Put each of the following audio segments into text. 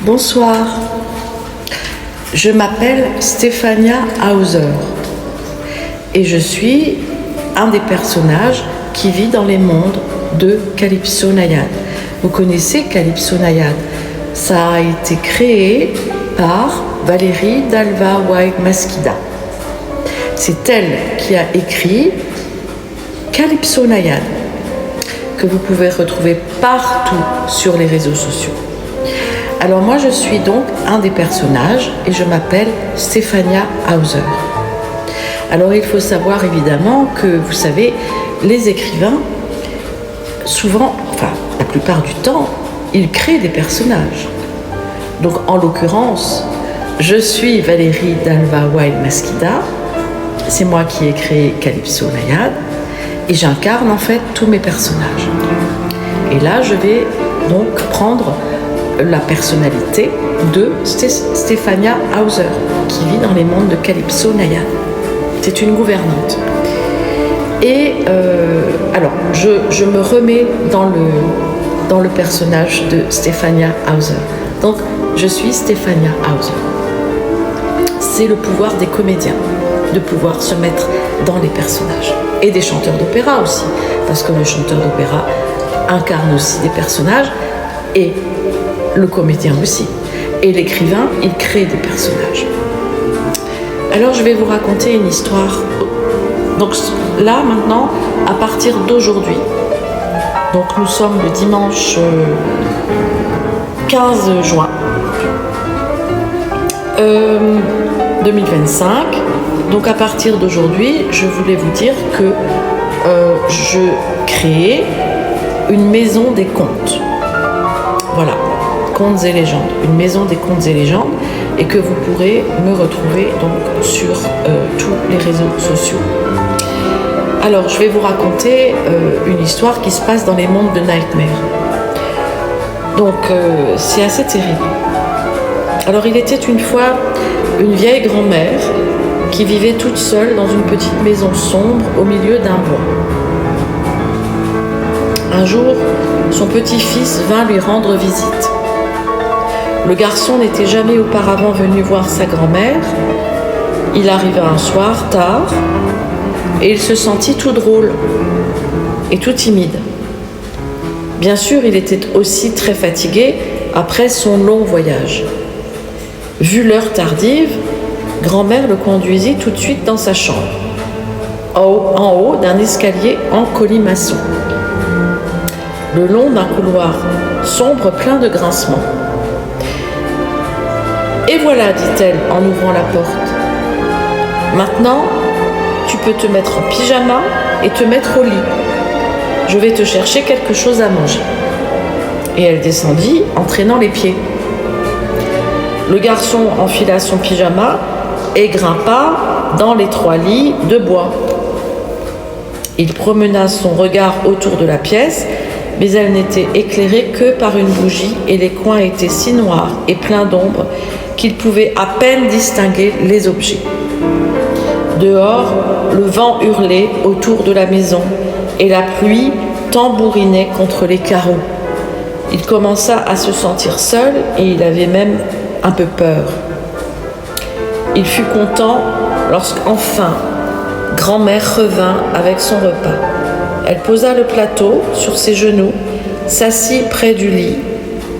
Bonsoir, je m'appelle Stéphania Hauser et je suis un des personnages qui vit dans les mondes de Calypso Nayade. Vous connaissez Calypso Nayade? Ça a été créé par Valérie Dalva White Mesquida. C'est elle qui a écrit Calypso Nayade, que vous pouvez retrouver partout sur les réseaux sociaux. Alors moi je suis donc un des personnages et je m'appelle Stéphania Hauser. Alors il faut savoir évidemment que, vous savez, les écrivains, souvent, enfin la plupart du temps, ils créent des personnages. Donc en l'occurrence, je suis Valérie Dalva White Mesquida, c'est moi qui ai créé Calypso Nayade et j'incarne en fait tous mes personnages. Et là je vais donc prendre la personnalité de Stéphania Hauser, qui vit dans les mondes de Calypso Nayade. C'est une gouvernante. Et alors, je me remets dans le personnage de Stéphania Hauser. Donc, je suis Stéphania Hauser. C'est le pouvoir des comédiens, de pouvoir se mettre dans les personnages. Et des chanteurs d'opéra aussi, parce que le chanteur d'opéra incarne aussi des personnages, et le comédien aussi. Et l'écrivain, il crée des personnages. Alors je vais vous raconter une histoire. Donc là, maintenant, à partir d'aujourd'hui, donc nous sommes le dimanche 15 juin 2025. Donc à partir d'aujourd'hui, je voulais vous dire que je crée une maison des contes. Voilà. Contes et légendes, une maison des contes et légendes, et que vous pourrez me retrouver donc sur tous les réseaux sociaux. Alors je vais vous raconter une histoire qui se passe dans les mondes de Nightmare. Donc c'est assez terrible. Alors il était une fois une vieille grand-mère qui vivait toute seule dans une petite maison sombre au milieu d'un bois. Un jour, son petit-fils vint lui rendre visite. Le garçon n'était jamais auparavant venu voir sa grand-mère. Il arriva un soir tard et il se sentit tout drôle et tout timide. Bien sûr, il était aussi très fatigué après son long voyage. Vu l'heure tardive, grand-mère le conduisit tout de suite dans sa chambre, en haut d'un escalier en colimaçon, le long d'un couloir sombre plein de grincements. « Et voilà, dit-elle en ouvrant la porte. Maintenant, tu peux te mettre en pyjama et te mettre au lit. Je vais te chercher quelque chose à manger. » Et elle descendit en traînant les pieds. Le garçon enfila son pyjama et grimpa dans les 3 lits de bois. Il promena son regard autour de la pièce, mais elle n'était éclairée que par une bougie et les coins étaient si noirs et pleins d'ombre qu'il pouvait à peine distinguer les objets. Dehors, le vent hurlait autour de la maison et la pluie tambourinait contre les carreaux. Il commença à se sentir seul et il avait même un peu peur. Il fut content lorsqu'enfin, grand-mère revint avec son repas. Elle posa le plateau sur ses genoux, s'assit près du lit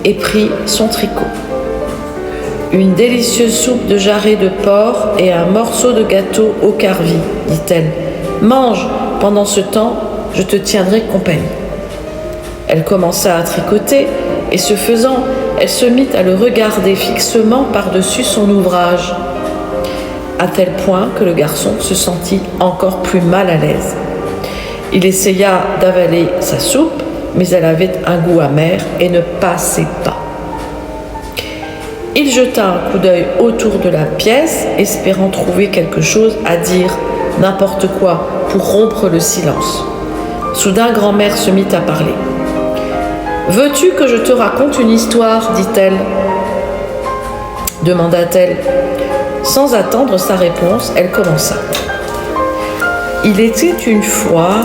et prit son tricot. Une délicieuse soupe de jarret de porc et un morceau de gâteau au carvi, dit-elle. Mange, pendant ce temps, je te tiendrai compagnie. Elle commença à tricoter et ce faisant, elle se mit à le regarder fixement par-dessus son ouvrage, à tel point que le garçon se sentit encore plus mal à l'aise. Il essaya d'avaler sa soupe, mais elle avait un goût amer et ne passait pas. Il jeta un coup d'œil autour de la pièce, espérant trouver quelque chose à dire, n'importe quoi, pour rompre le silence. Soudain, grand-mère se mit à parler. « Veux-tu que je te raconte une histoire ?» dit-elle. Demanda-t-elle. Sans attendre sa réponse, elle commença. « Il était une fois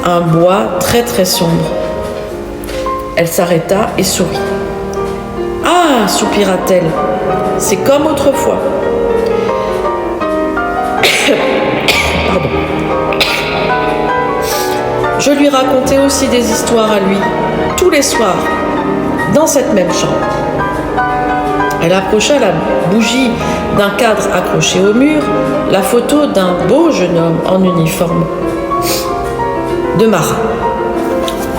un bois très très sombre. » Elle s'arrêta et sourit. « Ah, soupira-t-elle, c'est comme autrefois. Pardon. Je lui racontais aussi des histoires à lui, tous les soirs, dans cette même chambre. Elle approcha la bougie d'un cadre accroché au mur, la photo d'un beau jeune homme en uniforme de marin.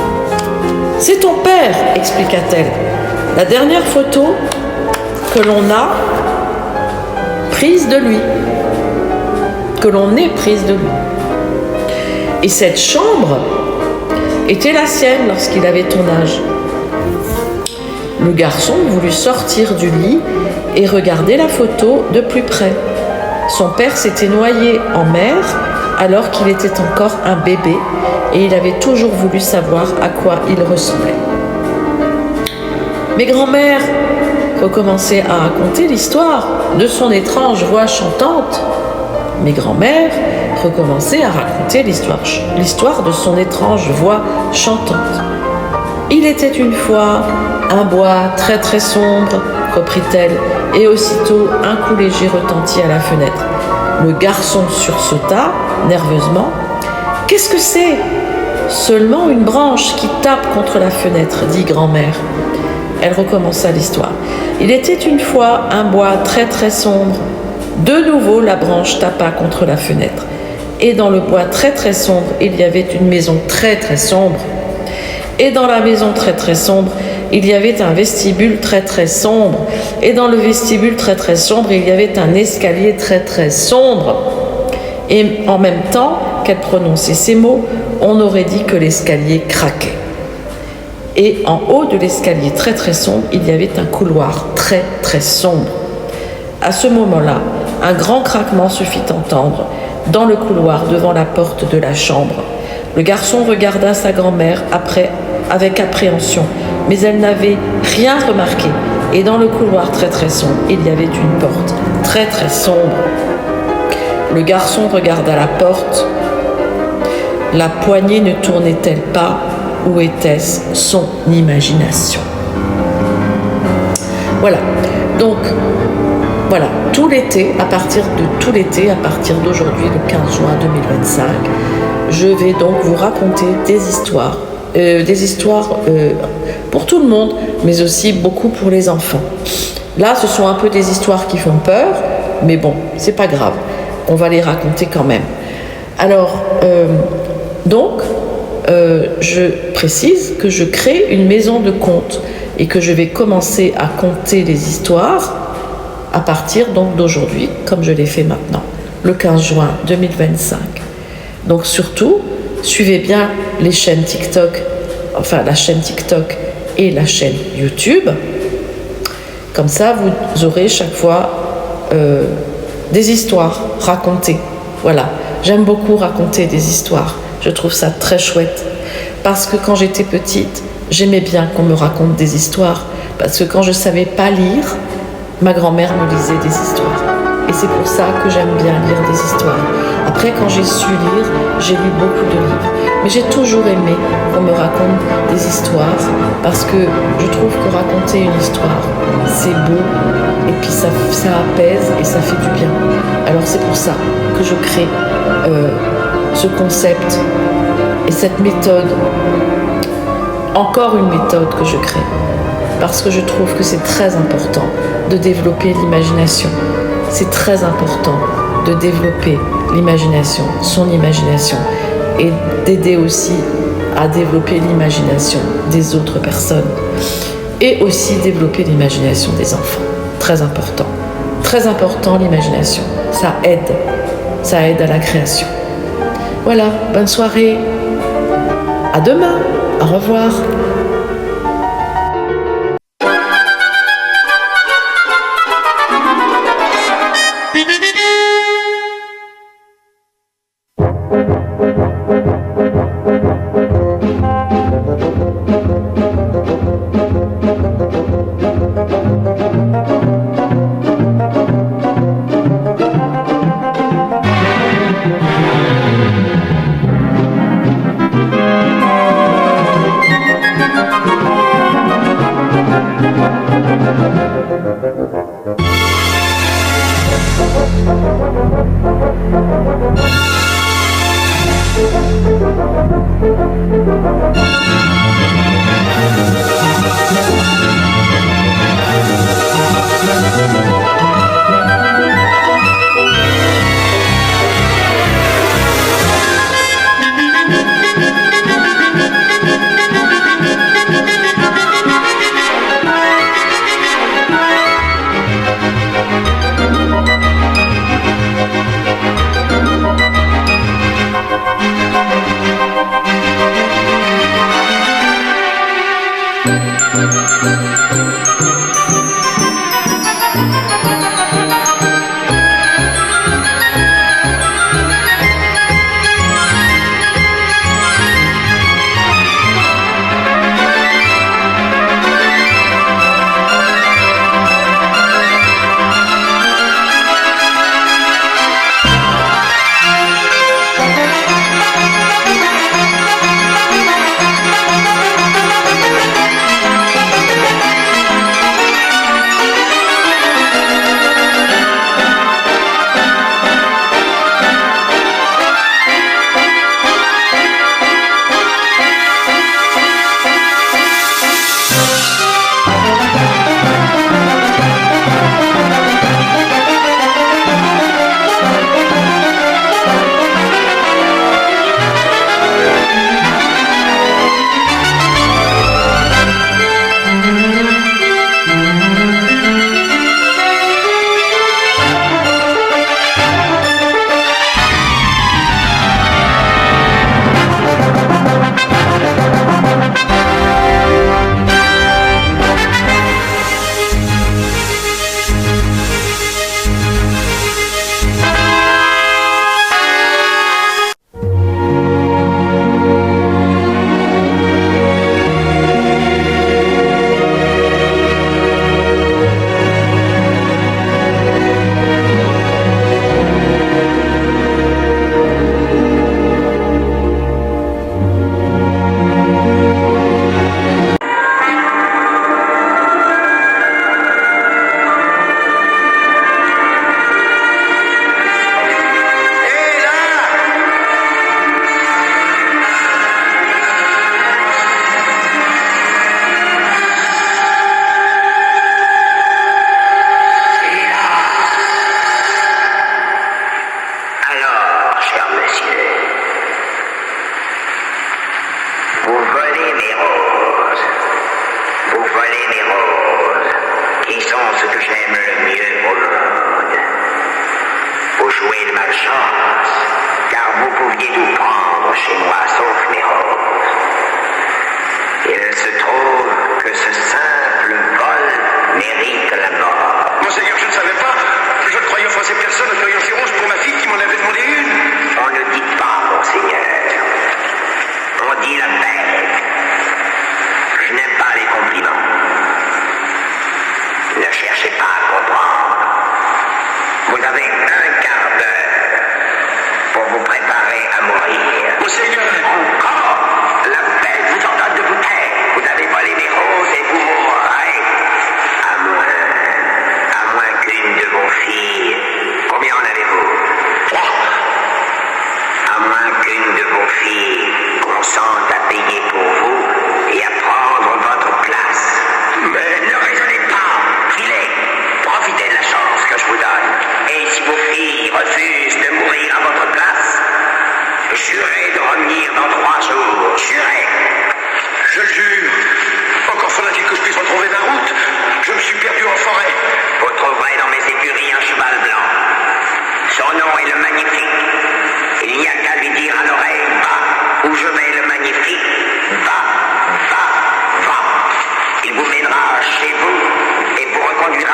« C'est ton père », expliqua-t-elle. « La dernière photo que l'on a prise de lui, que l'on ait prise de lui. Et cette chambre était la sienne lorsqu'il avait ton âge. » Le garçon voulut sortir du lit et regarder la photo de plus près. Son père s'était noyé en mer alors qu'il était encore un bébé et il avait toujours voulu savoir à quoi il ressemblait. Mais grand-mère recommençait à raconter l'histoire de son étrange voix chantante. Mais grand-mère recommençait à raconter l'histoire de son étrange voix chantante. Il était une fois un bois très très sombre, reprit-elle, et aussitôt un coup léger retentit à la fenêtre. Le garçon sursauta nerveusement. « Qu'est-ce que c'est ? » ?»« Seulement une branche qui tape contre la fenêtre, dit grand-mère. Elle recommença l'histoire. Il était une fois un bois très très sombre. De nouveau, la branche tapa contre la fenêtre. Et dans le bois très très sombre, il y avait une maison très très sombre. Et dans la maison très très sombre, il y avait un vestibule très très sombre. Et dans le vestibule très très sombre, il y avait un escalier très très sombre. Et en même temps qu'elle prononçait ces mots, on aurait dit que l'escalier craquait. Et en haut de l'escalier très très sombre, il y avait un couloir très très sombre. À ce moment-là, un grand craquement se fit entendre dans le couloir devant la porte de la chambre. Le garçon regarda sa grand-mère avec appréhension, mais elle n'avait rien remarqué. Et dans le couloir très très sombre, il y avait une porte très très sombre. Le garçon regarda la porte. La poignée ne tournait-elle pas? Ou était-ce son imagination? Voilà. Donc, voilà, tout l'été, à partir d'aujourd'hui, le 15 juin 2025, je vais donc vous raconter des histoires pour tout le monde, mais aussi beaucoup pour les enfants. Là, ce sont un peu des histoires qui font peur, mais bon, c'est pas grave, on va les raconter quand même. Alors, je précise que je crée une maison de contes et que je vais commencer à conter les histoires à partir donc d'aujourd'hui, comme je l'ai fait maintenant, le 15 juin 2025. Donc surtout, suivez bien les chaînes TikTok, enfin la chaîne TikTok et la chaîne YouTube. Comme ça, vous aurez chaque fois des histoires racontées. Voilà, j'aime beaucoup raconter des histoires. Je trouve ça très chouette. Parce que quand j'étais petite, j'aimais bien qu'on me raconte des histoires. Parce que quand je ne savais pas lire, ma grand-mère me lisait des histoires. Et c'est pour ça que j'aime bien lire des histoires. Après, quand j'ai su lire, j'ai lu beaucoup de livres. Mais j'ai toujours aimé qu'on me raconte des histoires parce que je trouve que raconter une histoire, c'est beau et puis ça apaise et ça fait du bien. Alors c'est pour ça que je crée ce concept et cette méthode. Encore une méthode que je crée parce que je trouve que c'est très important de développer l'imagination. C'est très important de développer l'imagination, son imagination, et d'aider aussi à développer l'imagination des autres personnes et aussi développer l'imagination des enfants. Très important. Très important l'imagination. Ça aide à la création. Voilà, bonne soirée. À demain. Au revoir.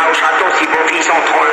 au château si vos filles sont trop